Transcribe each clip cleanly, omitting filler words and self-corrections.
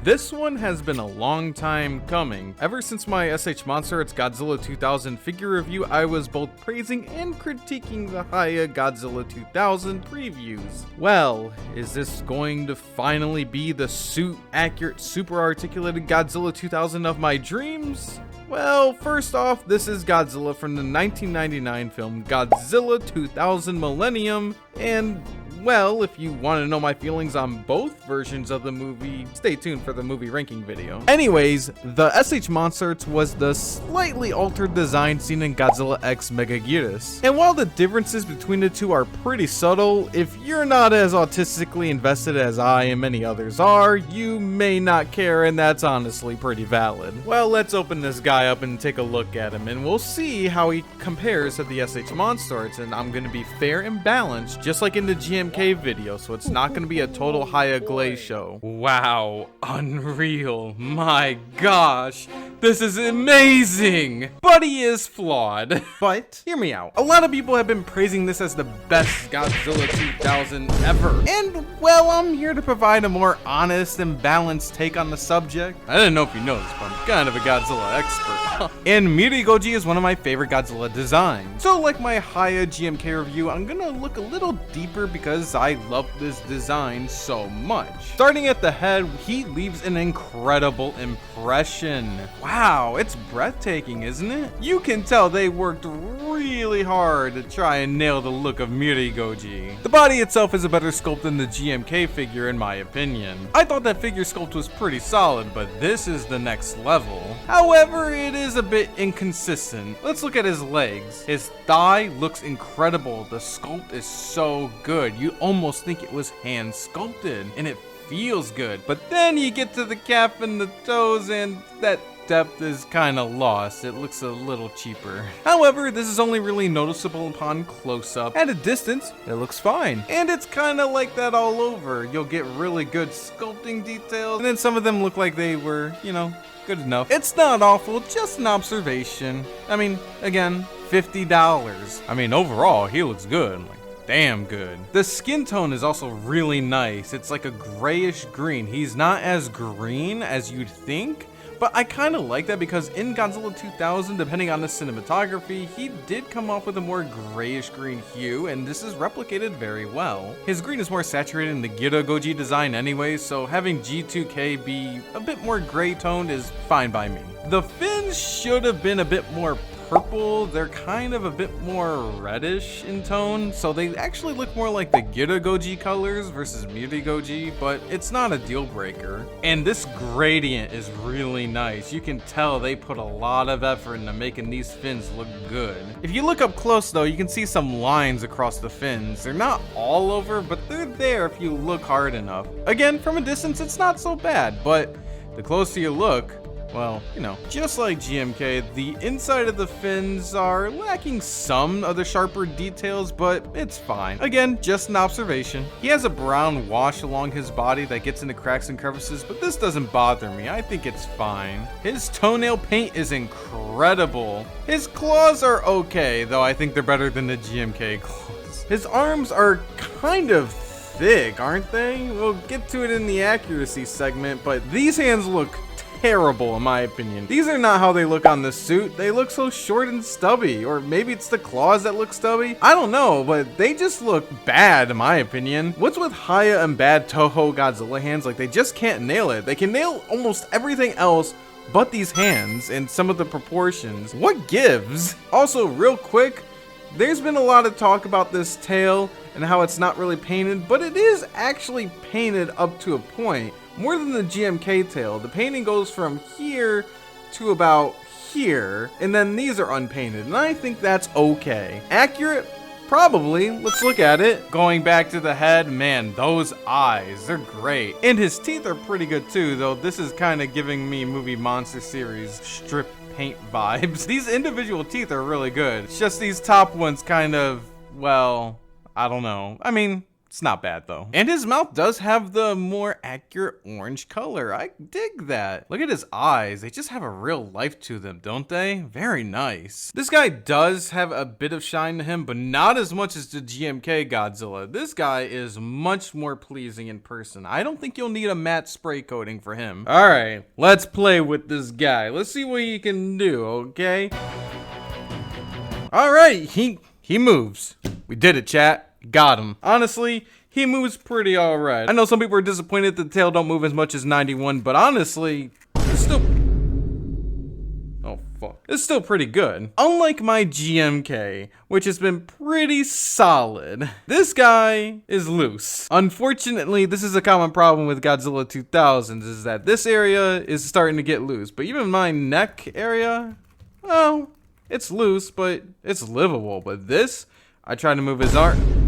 This one has been a long time coming. Ever since my SH Monster It's Godzilla 2000 figure review, I was both praising and critiquing the Hiya Godzilla 2000 previews. Well, is this going to finally be the suit-accurate, super articulated Godzilla 2000 of my dreams? Well, first off, this is Godzilla from the 1999 film Godzilla 2000 Millennium, and well, if you want to know my feelings on both versions of the movie, stay tuned for the movie ranking video. Anyways, the SH Monsters was the slightly altered design seen in Godzilla X Megaguirus. And while the differences between the two are pretty subtle, if you're not as autistically invested as I and many others are, you may not care, and that's honestly pretty valid. Well, let's open this guy up and take a look at him, and we'll see how he compares to the SH Monsters, and I'm going to be fair and balanced, just like in the GMK video, so it's not going to be a total Hiya Glaze show. Wow, unreal, my gosh, this is amazing, but he is flawed. But hear me out, a lot of people have been praising this as the best Godzilla 2000 ever, and well, I'm here to provide a more honest and balanced take on the subject. I didn't know if you noticed, but I'm kind of a Godzilla expert. And Godzilla is one of my favorite Godzilla designs. So like my Hiya GMK review, I'm gonna look a little deeper because I love this design so much. Starting at the head, he leaves an incredible impression. Wow, it's breathtaking, isn't it? You can tell they worked really hard to try and nail the look of Godzilla. The body itself is a better sculpt than the GMK figure in my opinion. I thought that figure sculpt was pretty solid, but this is the next level. However, it is a bit inconsistent. Let's look at his legs. His thigh looks incredible. The sculpt is so good. You almost think it was hand sculpted, and it feels good. But then you get to the calf and the toes, and that depth is kind of lost. It looks a little cheaper. However, this is only really noticeable upon close-up. At a distance, it looks fine. And it's kind of like that all over. You'll get really good sculpting details, and then some of them look like they were, you know, good enough. It's not awful, just an observation. I mean, again, $50. I mean, overall, he looks good. Like, damn good. The skin tone is also really nice. It's like a grayish green. He's not as green as you'd think, but I kind of like that because in Godzilla 2000, depending on the cinematography, he did come off with a more grayish green hue, and this is replicated very well. His green is more saturated in the Godzilla design anyway, so having G2K be a bit more gray toned is fine by me. The fins should have been a bit more purple. They're kind of a bit more reddish in tone, so they actually look more like the Godzilla colors versus Godzilla, but it's not a deal breaker. And this gradient is really nice. You can tell they put a lot of effort into making these fins look good. If you look up close though, you can see some lines across the fins. They're not all over, but they're there if you look hard enough. Again, from a distance, it's not so bad, but the closer you look, well, you know, just like GMK, the inside of the fins are lacking some of the sharper details, but it's fine. Again, just an observation. He has a brown wash along his body that gets into cracks and crevices, but this doesn't bother me. I think it's fine. His toenail paint is incredible. His claws are okay, though I think they're better than the GMK claws. His arms are kind of thick, aren't they? We'll get to it in the accuracy segment, but these hands look terrible in my opinion. These are not how they look on the suit. They look so short and stubby, or maybe it's the claws that look stubby. I don't know, but they just look bad in my opinion. What's with Hiya and bad Toho Godzilla hands? Like, they just can't nail it. They can nail almost everything else but these hands and some of the proportions. What gives? Also, real quick, there's been a lot of talk about this tail and how it's not really painted, but it is actually painted up to a point. More than the GMK tail, the painting goes from here to about here, and then these are unpainted, and I think that's okay. Accurate? Probably. Let's look at it. Going back to the head, man, those eyes, they're great. And his teeth are pretty good too, though this is kind of giving me movie monster series strip paint vibes. These individual teeth are really good. It's just these top ones kind of, well, I don't know. I mean, It's not bad though. And his mouth does have the more accurate orange color. I dig that. Look at his eyes. They just have a real life to them, don't they? Very nice. This guy does have a bit of shine to him, but not as much as the GMK Godzilla. This guy is much more pleasing in person. I don't think you'll need a matte spray coating for him. All right, let's play with this guy. Let's see what he can do, okay? All right, he moves. We did it, chat. Got him. Honestly, he moves pretty alright. I know some people are disappointed that the tail don't move as much as 91, but honestly, it's still... Oh, fuck. It's still pretty good. Unlike my GMK, which has been pretty solid, this guy is loose. Unfortunately, this is a common problem with Godzilla 2000s, is that this area is starting to get loose. But even my neck area, well, it's loose, but it's livable. But this, I tried to move his arm.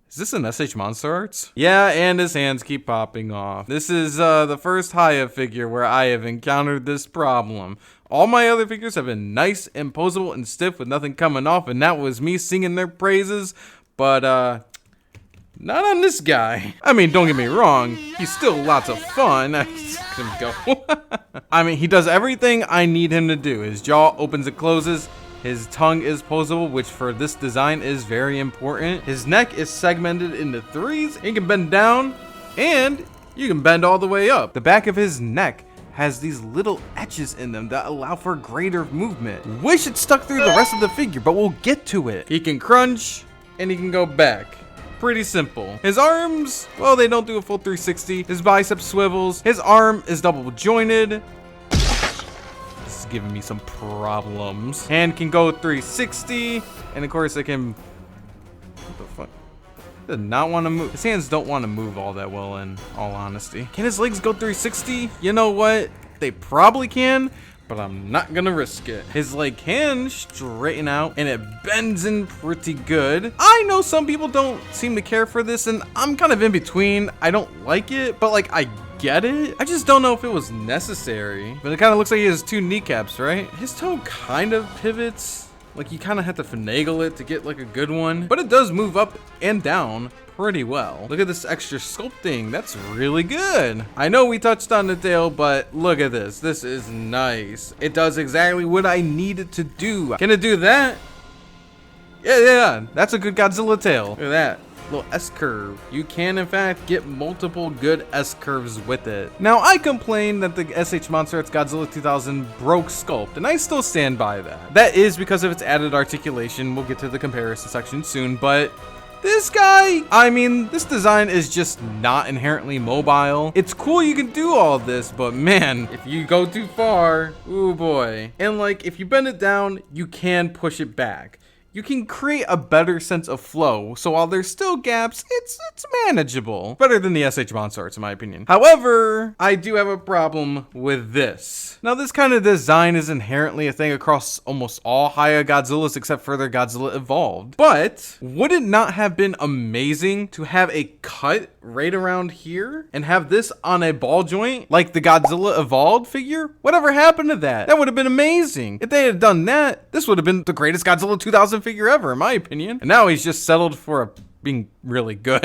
Is this an SH Monster Arts? Yeah, and his hands keep popping off. This is the first Hiya figure where I have encountered this problem. All my other figures have been nice and posable and stiff with nothing coming off, and that was me singing their praises, but not on this guy. I mean, don't get me wrong, he's still lots of fun. I mean, he does everything I need him to do. His jaw opens and closes. His tongue is posable, which for this design is very important. His neck is segmented into threes. He can bend down, and you can bend all the way up. The back of his neck has these little etches in them that allow for greater movement. Wish it stuck through the rest of the figure, but we'll get to it. He can crunch, and he can go back. Pretty simple. His arms, well, they don't do a full 360. His bicep swivels. His arm is double jointed. Giving me some problems. Hand can go 360, and of course it can... What the fuck? Does not want to move. His hands don't want to move all that well, in all honesty. Can his legs go 360? You know what? They probably can, but I'm not gonna risk it. His leg can straighten out, and it bends in pretty good. I know some people don't seem to care for this, and I'm kind of in between. I don't like it, but like I get it. I just don't know if it was necessary. But it kind of looks like he has two kneecaps, right? His toe kind of pivots. Like you kind of have to finagle it to get like a good one. But it does move up and down pretty well. Look at this extra sculpting. That's really good. I know we touched on the tail, but look at this. This is nice. It does exactly what I need it to do. Can it do that? Yeah. That's a good Godzilla tail. Look at that. Little S-curve. You can in fact get multiple good S-curves with it. Now I complain that the SH Monster Arts Godzilla 2000 broke Sculpt, and I still stand by that. That is because of its added articulation. We'll get to the comparison section soon, but this guy, I mean, this design is just not inherently mobile. It's cool you can do all this, but man, if you go too far, ooh boy. And like, if you bend it down, you can push it back. You can create a better sense of flow, so while there's still gaps, it's manageable. Better than the SH Monster Arts, in my opinion. However, I do have a problem with this. Now, this kind of design is inherently a thing across almost all Hiya Godzillas except for their Godzilla Evolved. But would it not have been amazing to have a cut right around here and have this on a ball joint like the Godzilla Evolved figure? Whatever happened to that? That would have been amazing. If they had done that, this would have been the greatest Godzilla 2000 figure ever, in my opinion. And now he's just settled for being really good.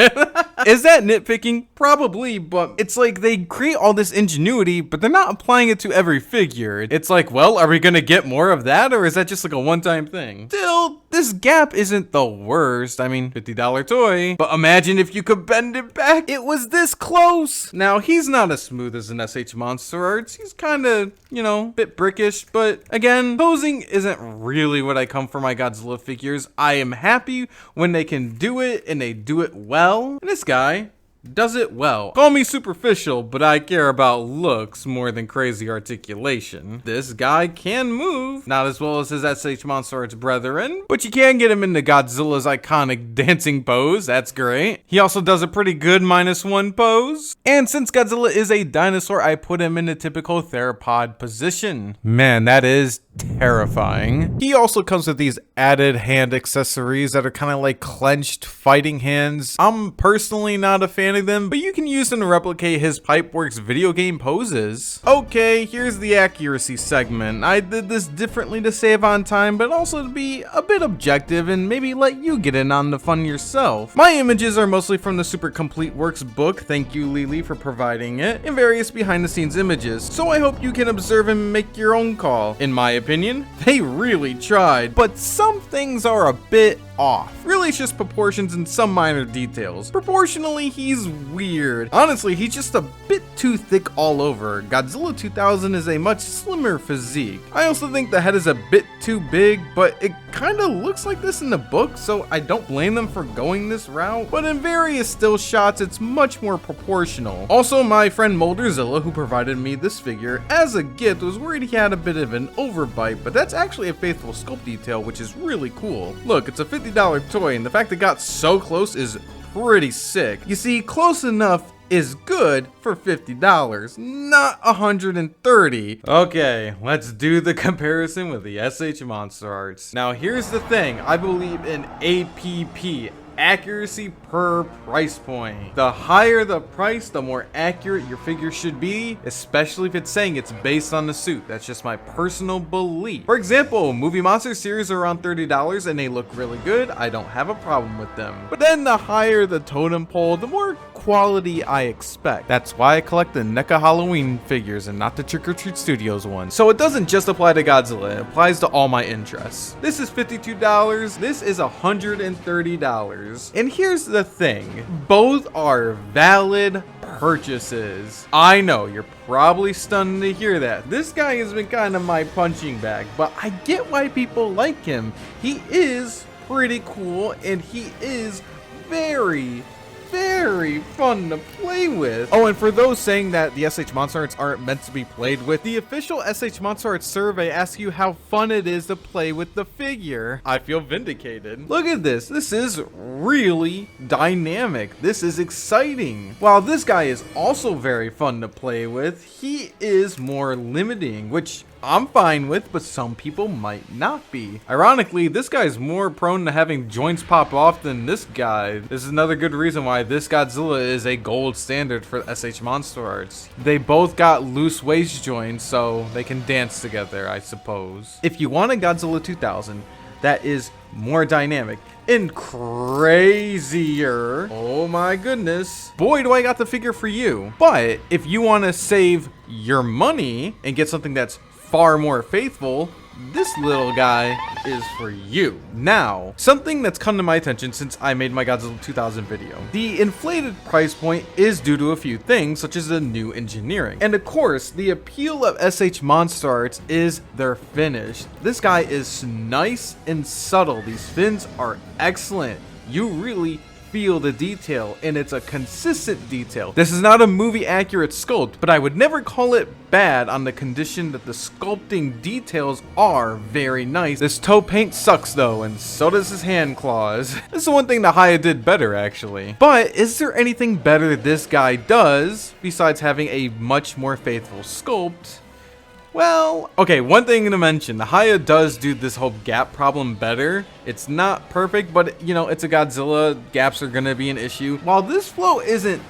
Is that nitpicking? Probably, but it's like they create all this ingenuity, but they're not applying it to every figure. It's like, well, are we gonna get more of that, or is that just like a one-time thing? Still, this gap isn't the worst. I mean, $50 toy, but imagine if you could bend it back. It was this close. Now, he's not as smooth as an SH Monster Arts. He's kind of, you know, a bit brickish, but again, posing isn't really what I come for my Godzilla figures. I am happy when they can do it, and they do it well. And this guy does it well. Call me superficial, but I care about looks more than crazy articulation. This guy can move, not as well as his SH Monster Arts brethren, but you can get him into Godzilla's iconic dancing pose. That's great. He also does a pretty good -1 pose. And since Godzilla is a dinosaur, I put him in the typical theropod position. Man, that is terrifying. He also comes with these added hand accessories that are kind of like clenched fighting hands. I'm personally not a fan of them, but you can use them to replicate his Pipeworks video game poses. Okay, here's the accuracy segment. I did this differently to save on time, but also to be a bit objective and maybe let you get in on the fun yourself. My images are mostly from the Super Complete Works book, thank you Lily for providing it, and various behind the scenes images, so I hope you can observe and make your own call. In my opinion, they really tried, but some things are a bit off. Really, it's just proportions and some minor details. Proportionally, he's weird. Honestly, he's just a bit too thick all over. Godzilla 2000 is a much slimmer physique. I also think the head is a bit too big, but it kind of looks like this in the book, so I don't blame them for going this route. But in various still shots, it's much more proportional. Also, my friend Molderzilla, who provided me this figure as a gift, was worried he had a bit of an overbite, but that's actually a faithful sculpt detail, which is really cool. Look, it's a $50 toy, and the fact it got so close is pretty sick. You see, close enough is good for $50, not $130. Okay, let's do the comparison with the SH Monster Arts. Now here's the thing, I believe in APP, accuracy per price point. The higher the price, the more accurate your figure should be, especially if it's saying it's based on the suit. That's just my personal belief. For example, Movie Monster series are around $30 and they look really good. I don't have a problem with them. But then the higher the totem pole, the more quality I expect. That's why I collect the NECA Halloween figures and not the Trick or Treat Studios one. So it doesn't just apply to Godzilla, it applies to all my interests. This is $52, this is $130. And here's the thing, both are valid purchases. I know, you're probably stunned to hear that. This guy has been kind of my punching bag, but I get why people like him. He is pretty cool and he is very fun to play with. Oh, and for those saying that the SH Monster Arts aren't meant to be played with, the official SH Monster Arts survey asks you how fun it is to play with the figure. I feel vindicated. Look at this. This is really dynamic. This is exciting. While this guy is also very fun to play with, he is more limiting, which I'm fine with, but some people might not be. Ironically, this guy's more prone to having joints pop off than this guy. This is another good reason why this Godzilla is a gold standard for SH Monster Arts. They both got loose waist joints, so they can dance together, I suppose. If you want a Godzilla 2000 that is more dynamic and crazier, oh my goodness, boy do I got the figure for you. But if you want to save your money and get something that's far more faithful, this little guy is for you. Now, something that's come to my attention since I made my Godzilla 2000 video. The inflated price point is due to a few things, such as the new engineering. And of course, the appeal of SH Monster Arts is their finish. This guy is nice and subtle. These fins are excellent. You really feel the detail, and it's a consistent detail. This is not a movie accurate sculpt, but I would never call it bad on the condition that the sculpting details are very nice. This toe paint sucks though, and so does his hand claws. This is the one thing that Hiya did better actually. But is there anything better this guy does besides having a much more faithful sculpt? Well, okay, one thing to mention, the Hiya does do this whole gap problem better. It's not perfect, but you know, it's a Godzilla, gaps are gonna be an issue. While this flow isn't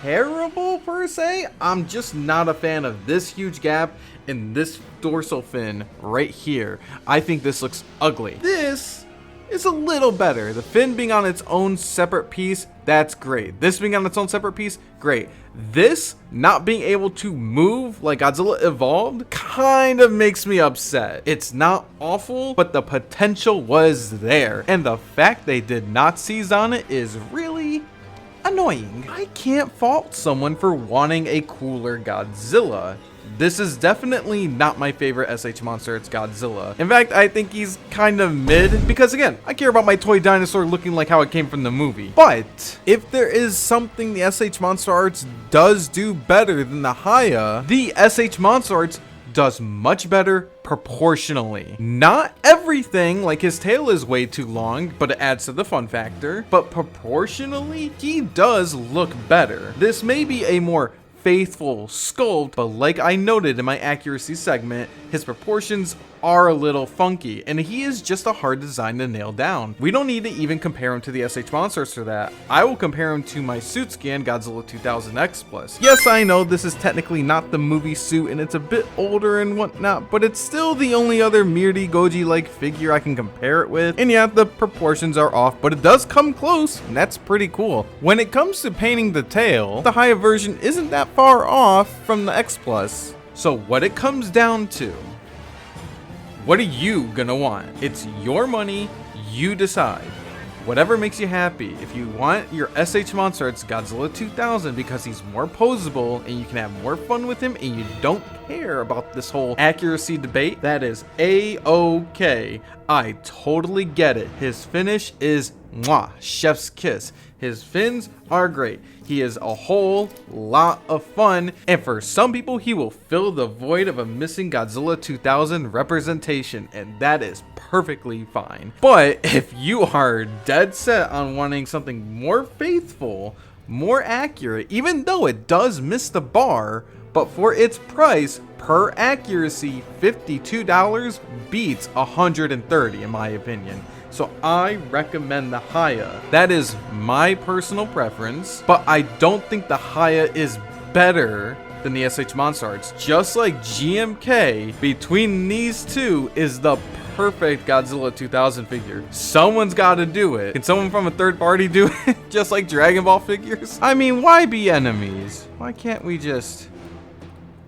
terrible per se, I'm just not a fan of this huge gap in this dorsal fin right here. I think this looks ugly. This is a little better. The fin being on its own separate piece, that's great. This being on its own separate piece, great. This not being able to move like Godzilla Evolved kind of makes me upset. It's not awful, but the potential was there. And the fact they did not seize on it is really annoying. I can't fault someone for wanting a cooler Godzilla. This is definitely not my favorite SH Monster Arts Godzilla. In fact, I think he's kind of mid because again, I care about my toy dinosaur looking like how it came from the movie. But if there is something the SH Monster Arts does do better than the Hiya, the SH Monster Arts does much better proportionally. Not everything, like his tail is way too long, but it adds to the fun factor. But proportionally, he does look better. This may be a more faithful sculpt, but like I noted in my accuracy segment, his proportions are a little funky, and he is just a hard design to nail down. We don't need to even compare him to the SH Monsters for that. I will compare him to my suit scan Godzilla 2000 X Plus. Yes, I know this is technically not the movie suit and it's a bit older and whatnot, but it's still the only other Mirdi Goji-like figure I can compare it with. And yeah, the proportions are off, but it does come close, and that's pretty cool. When it comes to painting the tail, the Hiya version isn't that far off from the X Plus. So what it comes down to, what are you gonna want? It's your money, you decide. Whatever makes you happy. If you want your SH monster, it's Godzilla 2000 because he's more posable and you can have more fun with him and you don't care about this whole accuracy debate. That is A-OK. I totally get it. His finish is mwah, chef's kiss. His fins are great. He is a whole lot of fun, and for some people, he will fill the void of a missing Godzilla 2000 representation, and that is perfectly fine. But if you are dead set on wanting something more faithful, more accurate, even though it does miss the bar, but for its price per accuracy, $52 beats $130 in my opinion. So I recommend the Hiya. That is my personal preference, but I don't think the Hiya is better than the SH Monster Arts. Just like GMK, between these two is the perfect Godzilla 2000 figure. Someone's got to do it. Can someone from a third party do it? Just like Dragon Ball figures? I mean, why be enemies? Why can't we just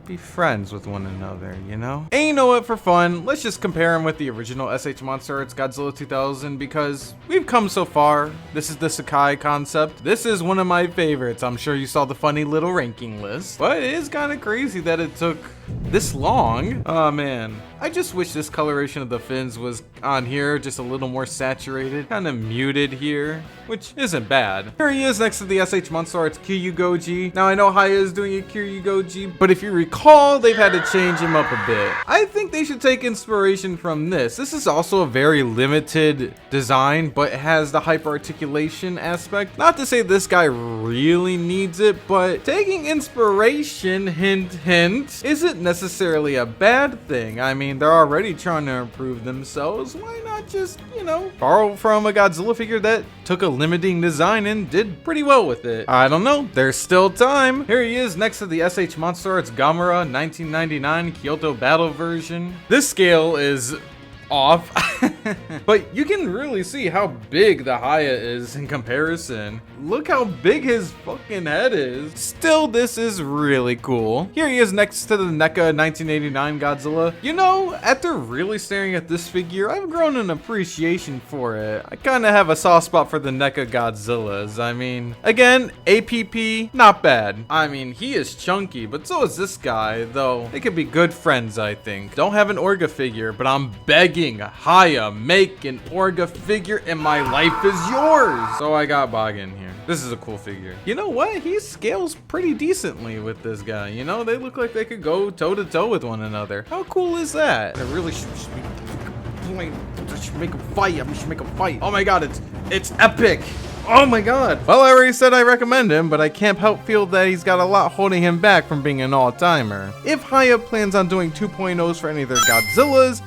be friends with one another, you know? And you know what, for fun, let's just compare him with the original SH Monster Arts Godzilla 2000 because we've come so far. This is the Sakai concept. This is one of my favorites. I'm sure you saw the funny little ranking list, but it is kind of crazy that it took this long. Oh man, I just wish this coloration of the fins was on here just a little more saturated, kind of muted here, which isn't bad. Here he is next to the SH Monster Arts Kiryu Goji. Now I know Hiya is doing a Kiryu Goji, but if you recall, they've had to change him up a bit. I think they should take inspiration from this. This is also a very limited design, but it has the hyper articulation aspect. Not to say this guy really needs it, but taking inspiration, hint hint, isn't necessarily a bad thing. I mean, they're already trying to improve themselves. Why not just, you know, borrow from a Godzilla figure that took a limiting design and did pretty well with it? I don't know. There's still time. Here he is next to the SH Monster Arts Gamera 1999 Kyoto Battle version. This scale is off, but you can really see how big the Hiya is in comparison. Look how big his fucking head is. Still, this is really cool. Here he is next to the NECA 1989 Godzilla. You know, after really staring at this figure, I've grown an appreciation for it. I kind of have a soft spot for the NECA Godzillas. I mean, again, APP, not bad. I mean, he is chunky, but so is this guy, though they could be good friends, I think. Don't have an Orga figure, but I'm begging Hiya, make an Orga figure and my life is yours. So I got Boggin here. This is a cool figure. You know what? He scales pretty decently with this guy. You know, they look like they could go toe to toe with one another. How cool is that? I really should make a fight. We should make a fight. Oh my god, it's epic. Oh my god. Well, I already said I recommend him, but I can't help feel that he's got a lot holding him back from being an all-timer. If Hiya plans on doing 2.0s for any of their Godzillas,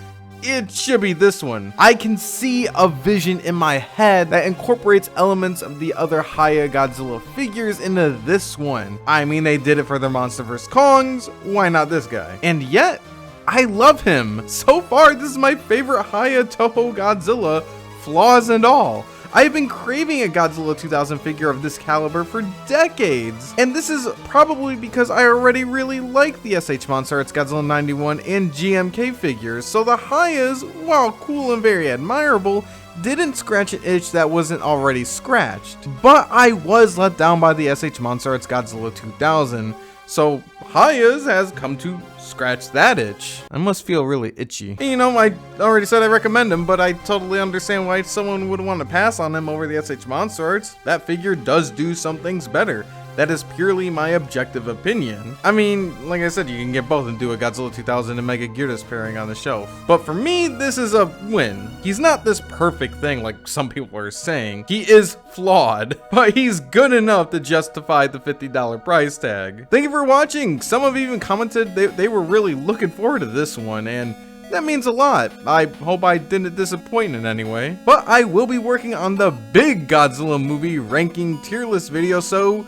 it should be this one. I can see a vision in my head that incorporates elements of the other Hiya Godzilla figures into this one. I mean, they did it for their Monster vs. Kongs, why not this guy? And yet, I love him. So far, this is my favorite Hiya Toho Godzilla, flaws and all. I've been craving a Godzilla 2000 figure of this caliber for decades, and this is probably because I already really like the SH Monster Arts Godzilla 91 and GMK figures, so the Hiyas, while cool and very admirable, didn't scratch an itch that wasn't already scratched. But I was let down by the SH Monster Arts Godzilla 2000, so Hiya's has come to scratch that itch. I must feel really itchy. And you know, I already said I recommend him, but I totally understand why someone would want to pass on him over the SH Monster Arts. That figure does do some things better. That is purely my objective opinion. I mean, like I said, you can get both and do a Godzilla 2000 and Mega Gyarados pairing on the shelf. But for me, this is a win. He's not this perfect thing like some people are saying. He is flawed, but he's good enough to justify the $50 price tag. Thank you for watching. Some have even commented they were really looking forward to this one, and That means a lot. I hope I didn't disappoint in any way. But I will be working on the big Godzilla movie ranking tier list video, so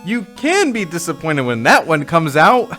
you can be disappointed when that one comes out.